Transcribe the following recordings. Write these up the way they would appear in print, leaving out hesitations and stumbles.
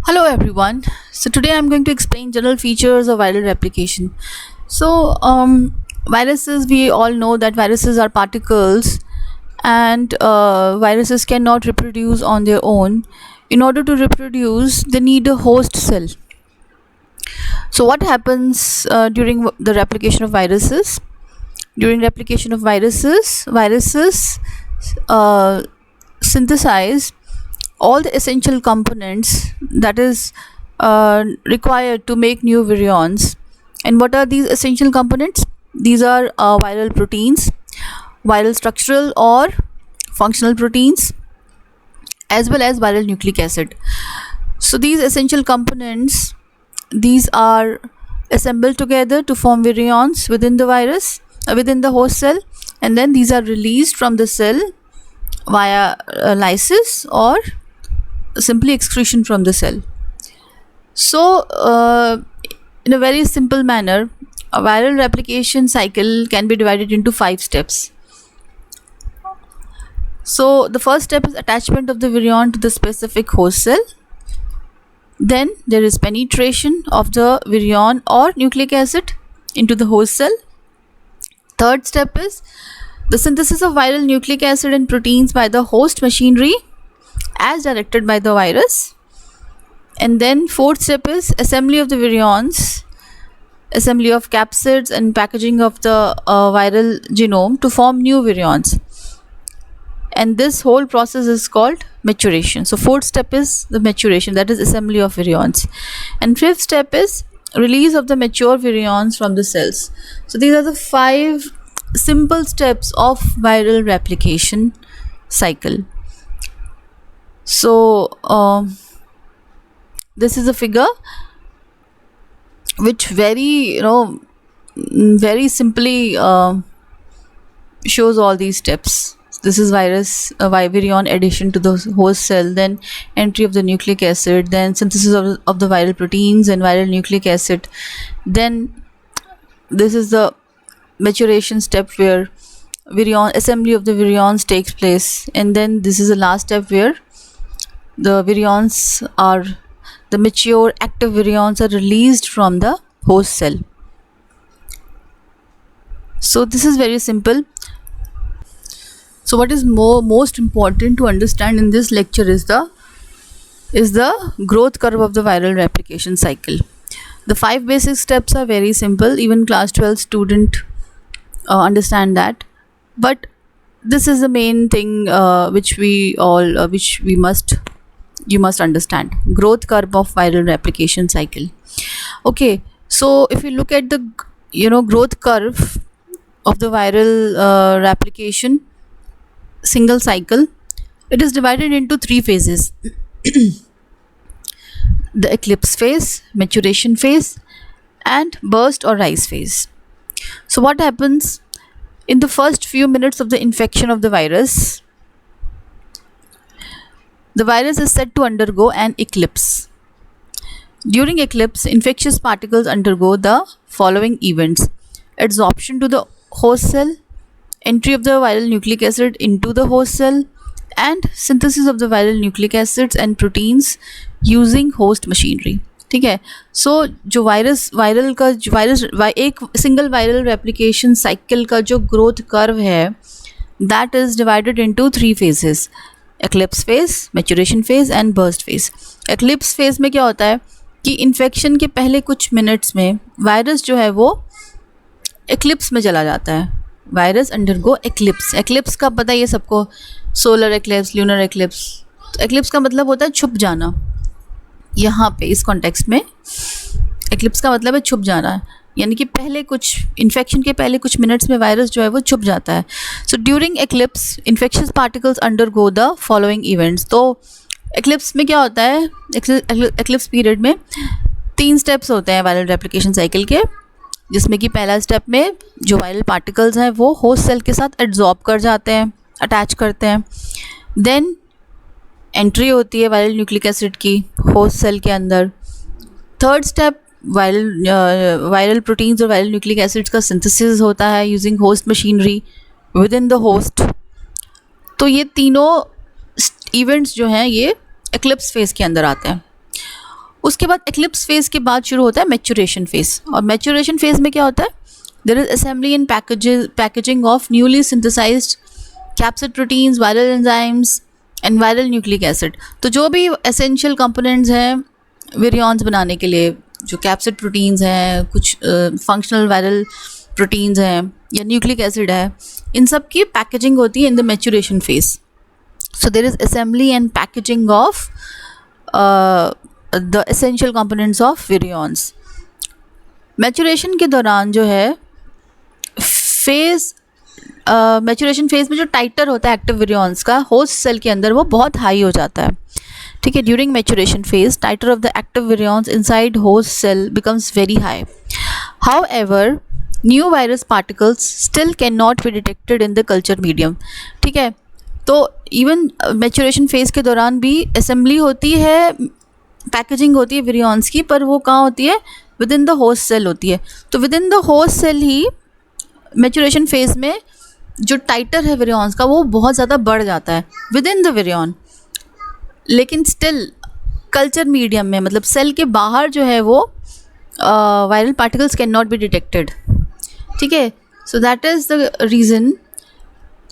Hello everyone. So today I'm going to explain general features of viral replication. Viruses, we all know that viruses are particles, and viruses cannot reproduce on their own. In order to reproduce, they need a host cell. So what happens during the replication of viruses? During replication of viruses synthesize all the essential components that is required to make new virions. And what are these essential components? These are viral proteins, viral structural or functional proteins, as well as viral nucleic acid. So these essential components, these are assembled together to form virions within the virus, within the host cell, and then these are released from the cell via lysis or simply excretion from the cell. So, in a very simple manner, a viral replication cycle can be divided into 5 steps. So, the first step is attachment of the virion to the specific host cell. Then there is penetration of the virion or nucleic acid into the host cell. Third step is the synthesis of viral nucleic acid and proteins by the host machinery as directed by the virus. And then fourth step is assembly of the virions, assembly of capsids and packaging of the viral genome to form new virions. And this whole process is called maturation. So fourth step is the maturation, that is assembly of virions. And fifth step is release of the mature virions from the cells. So these are the 5 simple steps of viral replication cycle. So this is a figure which very simply shows all these steps. This is virion addition to the host cell, then entry of the nucleic acid, then synthesis of the viral proteins and viral nucleic acid. Then this is the maturation step where assembly of the virions takes place, and then this is the last step where the mature active virions are released from the host cell. So this is very simple. So what is most important to understand in this lecture is the growth curve of the viral replication cycle. The 5 basic steps are very simple. Even class 12 student understand that. But this is the main thing which you must understand. Growth curve of viral replication cycle. Okay, so if you look at the growth curve of the viral replication single cycle, it is divided into 3 phases. The eclipse phase, maturation phase, and burst or rise phase. So what happens in the first few minutes of the infection of the virus? The virus is said to undergo an eclipse. During eclipse, infectious particles undergo the following events: adsorption to the host cell, entry of the viral nucleic acid into the host cell, and synthesis of the viral nucleic acids and proteins using host machinery. ठीक है. सो जो एक single viral replication cycle का जो growth curve है, that is divided into 3 phases: eclipse phase, maturation phase and burst phase. Eclipse phase में क्या होता है कि इन्फेक्शन के पहले कुछ मिनट्स में वायरस जो है वो एक्लिप्स में चला जाता है. Virus undergo eclipse. एक्लिप्स का पता है ये सबको, सोलर एक्लिप्स, ल्यूनर एक्लिप्स. तो एक्लिप्स का मतलब होता है छुप जाना. यहाँ पे इस कॉन्टेक्स्ट में एक्लिप्स का मतलब है छुप जाना, यानी कि पहले कुछ इन्फेक्शन के पहले कुछ मिनट्स में वायरस जो है वो छुप जाता है. So during eclipse infectious particles undergo the following events. तो एक्लिप्स में क्या होता है, एक्लिप्स पीरियड में 3 स्टेप्स होते हैं वायरल रेप्लिकेशन साइकिल के, जिसमें कि पहला स्टेप में जो वायरल पार्टिकल्स हैं वो होस्ट सेल के साथ एड्जॉर्ब कर जाते हैं, अटैच करते हैं. देन एंट्री होती है वायरल न्यूक्लिक एसिड की होस्ट सेल के अंदर. थर्ड स्टेप वायरल प्रोटीन्स और वायरल न्यूक्लिक एसिड्स का सिंथेसिस होता है using host machinery with in the host. तो ये तीनों इवेंट्स जो हैं ये एक्लिप्स फेज के अंदर आते हैं. उसके बाद एक्लिप्स फेज के बाद शुरू होता है मैच्योरेशन फेज, और मैच्योरेशन फेज में क्या होता है, there is assembly and packaging of newly synthesized capsid proteins, viral enzymes and viral nucleic acid. तो जो भी एसेंशियल कंपोनेंट्स हैं विरियॉन्स बनाने के लिए, जो कैप्सिड प्रोटीन्स हैं, कुछ फंक्शनल वायरल प्रोटीन्स हैं या न्यूक्लिक एसिड है, इन सब की पैकेजिंग होती है in the maturation phase. So there is assembly and packaging of the essential components of virions. Maturation के दौरान जो है फेज, मैच्योरेशन फेज में जो टाइटर होता है एक्टिव विरियॉन्स का होस्ट सेल के अंदर, वो बहुत हाई हो जाता है। ठीक है, during maturation phase titer of the active virions inside host cell becomes very high. However new virus particles still can not be detected in the culture medium. ठीक है, तो इवन मैच्योरेशन फेज के दौरान भी असेंबली होती है, packaging होती है विरियॉन्स की, पर वो कहाँ होती है, within the host cell होती है। तो within the host cell ही मैच्योरेशन फेज में जो टाइटर है विरियॉन्स का वो बहुत ज़्यादा बढ़ जाता है विद इन द विरियॉन, लेकिन स्टिल कल्चर मीडियम में, मतलब सेल के बाहर जो है वो viral particles can not be detected. ठीक है, so that is the reason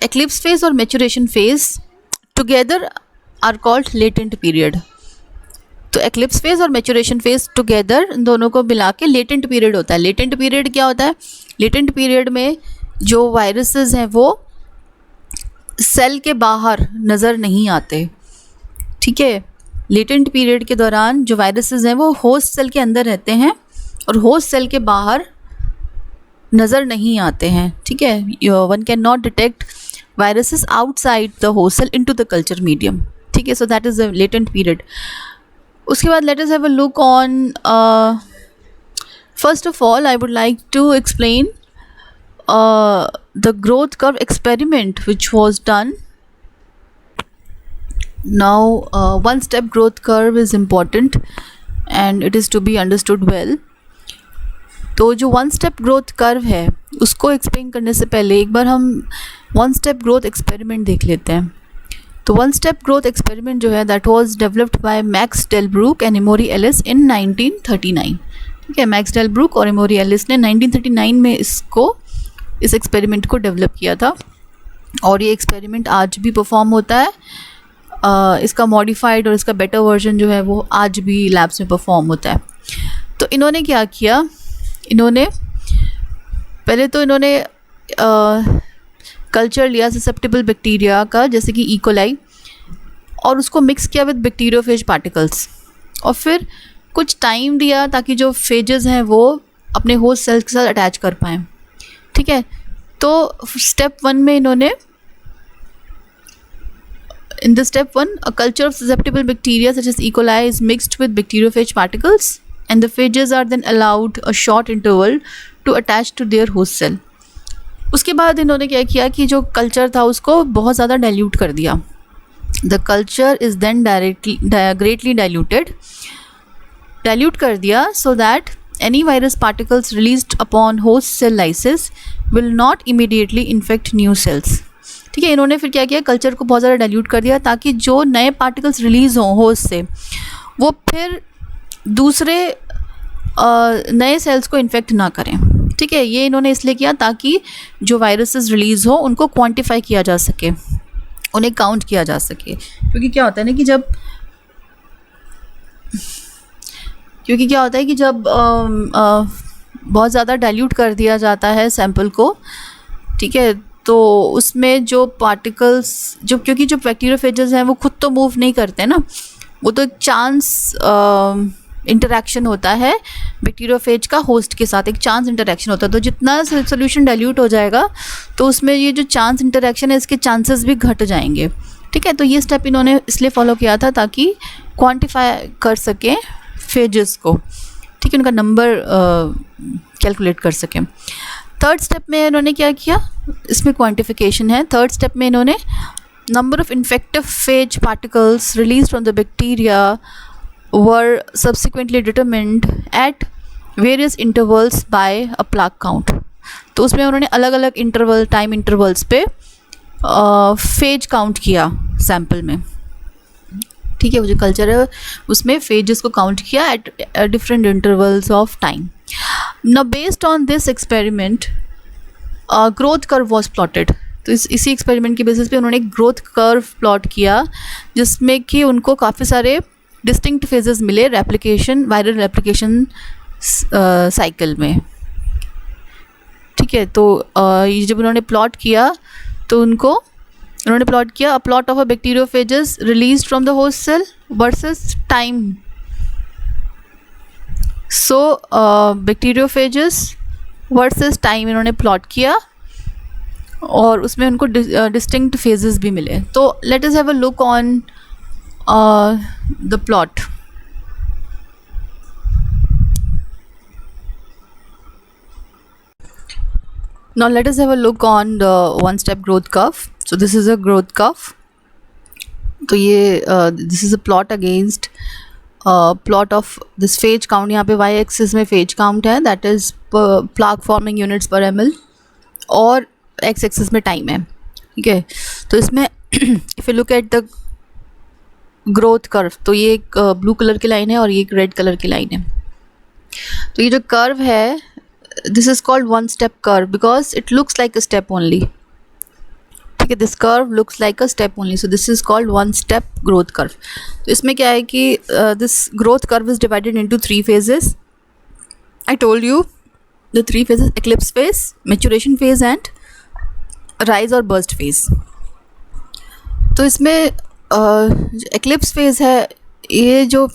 eclipse phase और maturation phase together are called latent period. तो एक्लिप्स फेज और मैच्योरेशन फेज टुगेदर, इन दोनों को मिला के लेटेंट पीरियड होता है। लेटेंट पीरियड क्या होता है, लेटेंट पीरियड में जो वायरसेस हैं वो सेल के बाहर नज़र नहीं आते। ठीक है, लेटेंट पीरियड के दौरान जो वायरसेस हैं वो होस्ट सेल के अंदर रहते हैं और होस्ट सेल के बाहर नज़र नहीं आते हैं। ठीक है, one cannot detect viruses outside the host cell into the culture medium. ठीक है, so that is the latent period. उसके बाद let us have a look on, first of all I would like to explain the growth curve experiment which was done. Now one step growth curve is important and it is to be understood well. तो जो one step growth curve है उसको explain करने से पहले एक बार हम one step growth experiment देख लेते हैं। तो वन स्टेप ग्रोथ एक्सपेरिमेंट जो है that was developed by Max Delbruck and Emory Ellis in 1939। ठीक है, मैक्स डेलब्रूक और एमोरी एलिस ने 1939 में इस एक्सपेरिमेंट को डेवलप किया था और ये एक्सपेरिमेंट आज भी परफॉर्म होता है। इसका मॉडिफाइड और इसका बेटर वर्जन जो है वो आज भी लैब्स में परफॉर्म होता है। तो इन्होंने क्या किया, इन्होंने कल्चर लिया ससेप्टेबल बैक्टीरिया का, जैसे कि इकोलाई, और उसको मिक्स किया विद बैक्टीरियोफेज पार्टिकल्स और फिर कुछ टाइम दिया ताकि जो फेजेस हैं वो अपने होस्ट सेल्स के साथ अटैच कर पाएँ। ठीक है, तो स्टेप वन में इन्होंने in the step one a culture of susceptible bacteria such as E coli is mixed with bacteriophage particles and the phages are then allowed a short interval to attach to their host cell. उसके बाद इन्होंने क्या किया कि जो culture था उसको बहुत ज़्यादा डाइल्यूट कर दिया। The culture is then greatly dilute कर दिया so that any virus particles released upon host cell lysis will not immediately infect new cells। ठीक है, इन्होंने फिर क्या किया, कल्चर को बहुत ज़्यादा डाइल्यूट कर दिया ताकि जो नए पार्टिकल्स रिलीज़ हों होस्ट से वो फिर दूसरे नए सेल्स को इन्फेक्ट ना करें। ठीक है, ये इन्होंने इसलिए किया ताकि जो वायरसेस रिलीज़ हो उनको क्वांटिफाई किया जा सके, उन्हें काउंट किया जा सके। क्योंकि क्या होता है ना कि जब बहुत ज़्यादा डाइल्यूट कर दिया जाता है सैंपल को, ठीक है, तो उसमें जो पार्टिकल्स क्योंकि जो बैक्टीरियोफेजेस हैं वो खुद तो मूव नहीं करते ना, वो तो एक चांस इंटरेक्शन होता है बैक्टीरियोफेज का होस्ट के साथ, एक चांस इंटरेक्शन होता है। तो जितना सोल्यूशन डाइल्यूट हो जाएगा तो उसमें ये जो चांस इंटरेक्शन है इसके चांसेस भी घट जाएंगे। ठीक है, तो ये स्टेप इन्होंने इसलिए फॉलो किया था ताकि क्वांटिफाई कर सकें फेजेस को। ठीक है, उनका नंबर कैलकुलेट कर सकें। थर्ड स्टेप में इन्होंने क्या किया, इसमें क्वांटिफिकेशन है। थर्ड स्टेप में इन्होंने number of infective phage particles release from the bacteria were subsequently determined at various intervals by a plaque count. तो उसमें उन्होंने अलग अलग टाइम इंटरवल्स पे फेज काउंट किया सैम्पल में। ठीक है, वो जो कल्चर है उसमें फेजेस को काउंट किया at different intervals of time. Now based on this experiment growth curve was plotted. तो इसी एक्सपेरिमेंट के बेसिस पे उन्होंने एक ग्रोथ कर्व प्लॉट किया जिसमें कि उनको काफ़ी सारे डिस्टिंक्ट फेजेस मिले रेप्लिकेशन, वायरल रेप्लिकेशन साइकिल में. ठीक है, तो ये जब उन्होंने प्लॉट किया तो उन्होंने प्लॉट किया a plot of a bacteriophages released from the host cell versus time. So bacteriophages versus time इन्होंने प्लॉट किया और उसमें उनको डिस्टिंक्ट फेजेस भी मिले. तो let us have a look on the plot. Now let us have a look on the one step growth curve. So this is a growth curve. तो ये this is a plot against plot of this phage count. यहाँ पे y axis में phage count है, that is plaque forming units per ml, और x axis में time है. ठीक है, तो इसमें if you look at the growth curve, तो ये एक ब्लू कलर की लाइन है और ये एक रेड कलर की लाइन है. तो ये जो कर्व है, this is called one step curve because it looks like a step only. ठीक है, this curve looks like a step only, so this is called one step growth curve. तो इसमें क्या है कि this growth curve is divided into 3 phases. I told you the 3 phases: eclipse phase, maturation phase and rise or burst phase. तो इसमें eclipse phase है, ये जो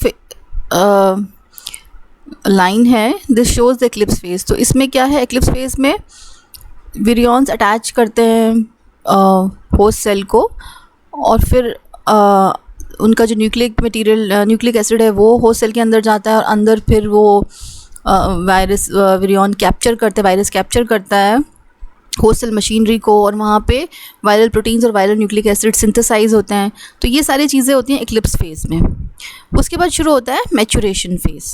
लाइन है, this shows the eclipse phase. तो इसमें क्या है, एक्लिप्स फेज में विरियॉन्स अटैच करते हैं होस्ट सेल को और फिर उनका जो न्यूक्लिक मटेरियल, न्यूक्लिक एसिड है, वो होस्ट सेल के अंदर जाता है और अंदर फिर वो वायरस विरियॉन कैप्चर करते हैं, वायरस कैप्चर करता है होस्ट सेल मशीनरी को और वहाँ पे वायरल प्रोटीन्स और वायरल न्यूक्लिक एसिड सिंथेसाइज होते हैं. तो ये सारी चीज़ें होती हैं एक्लिप्स फेज में. उसके बाद शुरू होता है मैचुरेशन फेज.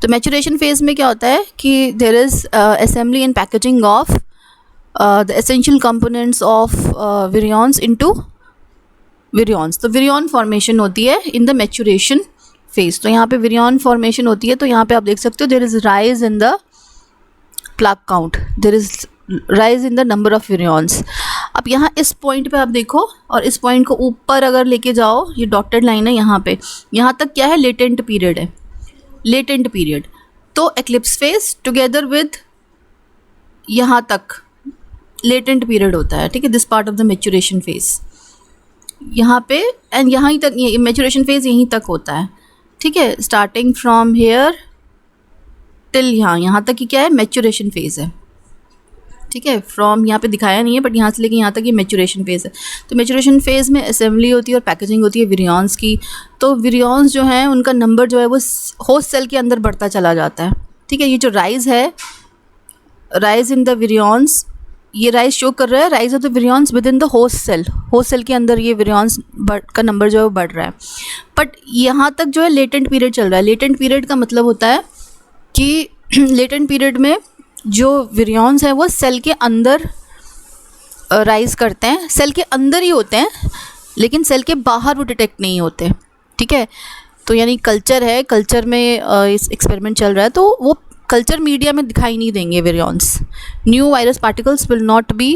तो मैचुरेशन फेज में क्या होता है कि there is assembly and packaging of the essential components of virions into virions. तो विरियॉन फॉर्मेशन होती है इन द मैचुरेशन फेज. तो यहाँ पे विरियॉन फॉर्मेशन होती है. तो यहाँ पे आप देख सकते हो there is rise in the plaque count, there is rise in the number of virions. अब यहाँ इस पॉइंट पे आप देखो और इस पॉइंट को ऊपर अगर लेके जाओ, ये डॉटेड लाइन है यहाँ पे, यहाँ तक क्या है, लेटेंट पीरियड है, लेटेंट पीरियड. तो एक्लिप्स फेज टुगेदर विद यहाँ तक लेटेंट पीरियड होता है. ठीक है, this part of the maturation phase यहाँ पे एंड यहाँ ही तक, मैचुरेशन फेज यहीं तक होता है. ठीक है, स्टार्टिंग फ्रॉम हेयर टिल यहाँ तक ही क्या है, मैचुरेशन फेज है. ठीक है, फ्रॉम यहाँ पे दिखाया नहीं है बट यहाँ से लेके यहाँ तक ये मैचुरेशन फेज़ है. तो मैचुरेशन फेज़ में असेंबली होती है और पैकेजिंग होती है विरियॉन्स की. तो विरियॉन्स जो हैं उनका नंबर जो है वो होस्ट सेल के अंदर बढ़ता चला जाता है. ठीक है, ये जो राइज़ है, राइज़ इन द विरियॉन्स, ये राइज शो कर रहा है rise of the virions within the host cell. Host cell के अंदर ये विरियॉन्स का नंबर जो है वो बढ़ रहा है. बट यहाँ तक जो है लेटेंट पीरियड चल रहा है. लेटेंट पीरियड का मतलब होता है कि लेटेंट पीरियड में जो विरियॉन्स हैं वो सेल के अंदर राइज करते हैं. सेल के अंदर ही होते हैं लेकिन सेल के बाहर वो डिटेक्ट नहीं होते. ठीक है, तो यानी कल्चर है, कल्चर में इस एक्सपेरिमेंट चल रहा है तो वो कल्चर मीडिया में दिखाई नहीं देंगे virions. New virus particles will not be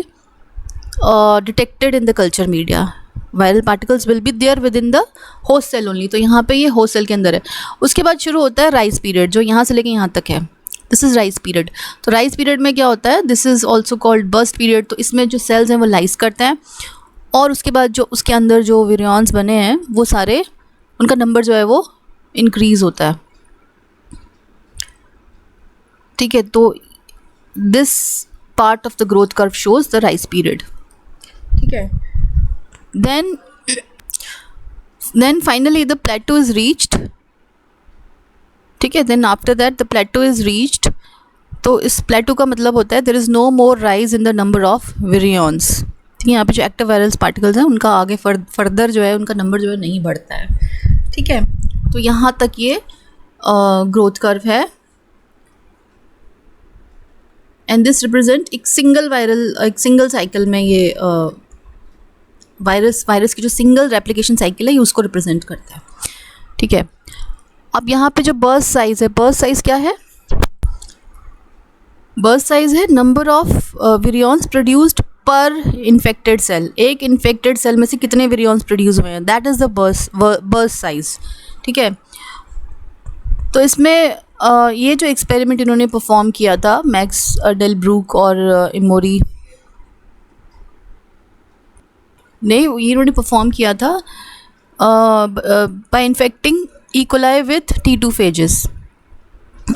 detected in the culture media. Viral particles will be there within the host cell only. तो यहाँ पे ये होस्ट सेल के अंदर है. उसके बाद शुरू होता है राइज पीरियड, जो यहाँ से लेके यहाँ तक है. This is rise period. तो राइज पीरियड में क्या होता है, this is also called burst period. तो इसमें जो सेल्स हैं वो लाइज करते हैं और उसके बाद जो उसके अंदर जो विरियॉन्स बने हैं वो सारे, उनका नंबर जो है वो इंक्रीज़ होता है. ठीक है, तो this part of the growth curve shows the rise period. ठीक है, then finally the plateau is reached. ठीक है, then after that the plateau is reached. तो इस plateau का मतलब होता है there is no more rise in the number of virions. ठीक है, यहाँ पे जो एक्टिव वायरल पार्टिकल्स हैं उनका आगे फर्दर जो है उनका नंबर जो है नहीं बढ़ता है. ठीक है, तो यहाँ तक ये ग्रोथ कर्व है. एंड दिस रिप्रेजेंट एक सिंगल साइकिल में ये वायरस की जो सिंगल रेप्लिकेशन साइकिल है ये उसको रिप्रेजेंट करता है. ठीक है। अब यहाँ पे जो बर्स्ट साइज है, बर्स्ट साइज क्या है? बर्स्ट साइज है नंबर ऑफ विरियॉन्स प्रोड्यूस्ड पर इन्फेक्टेड सेल। एक इन्फेक्टेड सेल में से कितने विरियॉन्स प्रोड्यूस हुए हैं, that is the burst size. ठीक है। तो इसमें ये जो एक्सपेरिमेंट इन्होंने परफॉर्म किया था, मैक्स डेलब्रूक और इमोरी ने, इन्होंने परफॉर्म किया था by infecting E coli with T2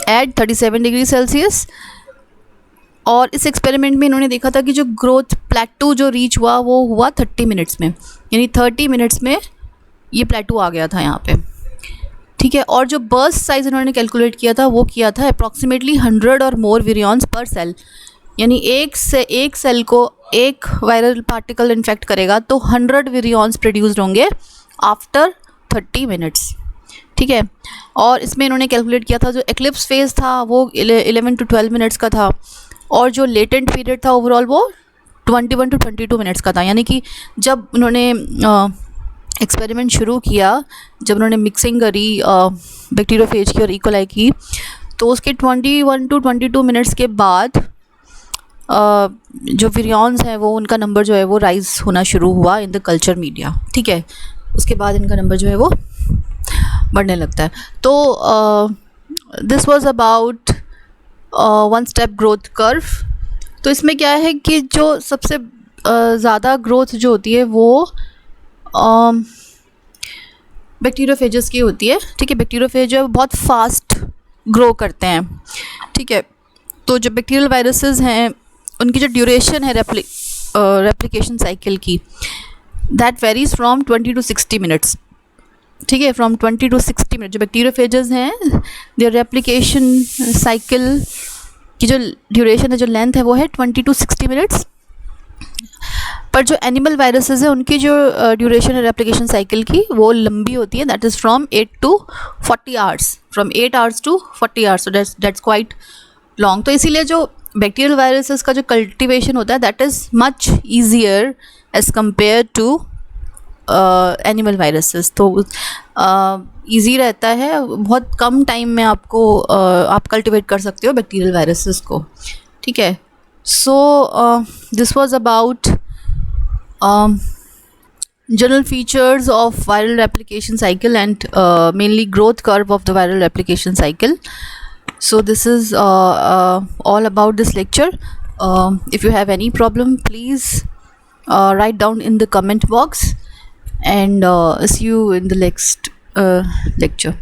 at 37 degree Celsius. और इस एक्सपेरिमेंट में इन्होंने देखा था कि जो ग्रोथ प्लेटू जो रीच हुआ वो हुआ 30 मिनट्स में, यानी 30 मिनट्स में ये प्लेटू आ गया था यहाँ पे। ठीक है। और जो बर्स्ट साइज इन्होंने कैलकुलेट किया था वो किया था अप्रॉक्सीमेटली 100 और मोर विरियॉन्स पर सेल, यानी एक सेल को एक वायरल पार्टिकल इन्फेक्ट करेगा तो 100 विरियॉन्स प्रोड्यूस्ड होंगे आफ्टर 30 मिनट्स। ठीक है। और इसमें इन्होंने कैलकुलेट किया था जो एक्लिप्स फेज था वो 11 to 12 मिनट्स का था, और जो लेटेंट पीरियड था ओवरऑल वो 21 to 22 मिनट्स का था। यानी कि जब उन्होंने एक्सपेरिमेंट शुरू किया, जब उन्होंने मिक्सिंग करी बैक्टीरियोफेज की और ई कोलाई की, तो उसके 21 to 22 मिनट्स के बाद जो विरियॉन्स हैं वो उनका नंबर जो है वो राइज होना शुरू हुआ इन द कल्चर मीडिया। ठीक है। उसके बाद इनका नंबर जो है वो बढ़ने लगता है। तो this was about one step growth curve. तो इसमें क्या है कि जो सबसे ज़्यादा ग्रोथ जो होती है वो बैक्टीरियोफेजेस की होती है। ठीक है। बैक्टीरियोफेज जो है बहुत फास्ट ग्रो करते हैं। ठीक है। तो जो बैक्टीरियल वायरसेस हैं उनकी जो ड्यूरेशन है रेप्लिकेशन साइकिल की, that varies from 20 to 60 minutes. ठीक है। फ्रॉम 20 to 60 मिनट जो बैक्टीरियोफेजेस हैं, देयर रेप्लिकेशन साइकिल की जो ड्यूरेशन है, जो लेंथ है वो है 20 to 60 मिनट्स। पर जो एनिमल वायरसेस है उनकी जो ड्यूरेशन है रेप्लिकेशन साइकिल की वो लंबी होती है, that is from 8 to 40 hours, from 8 hours to 40 hours, so that's quite long. तो इसीलिए जो बैक्टीरियल वायरसेस का जो कल्टिवेशन होता है that is much easier as compared to animal viruses. तो ईजी रहता है, बहुत कम टाइम में आपको आप कल्टिवेट कर सकते हो बैक्टीरियल वायरसेस को। ठीक है। So this was about general features of viral replication cycle and mainly growth curve of the viral replication cycle. So this is all about this lecture. If you have any problem, please write down in the comment box, and see you in the next lecture.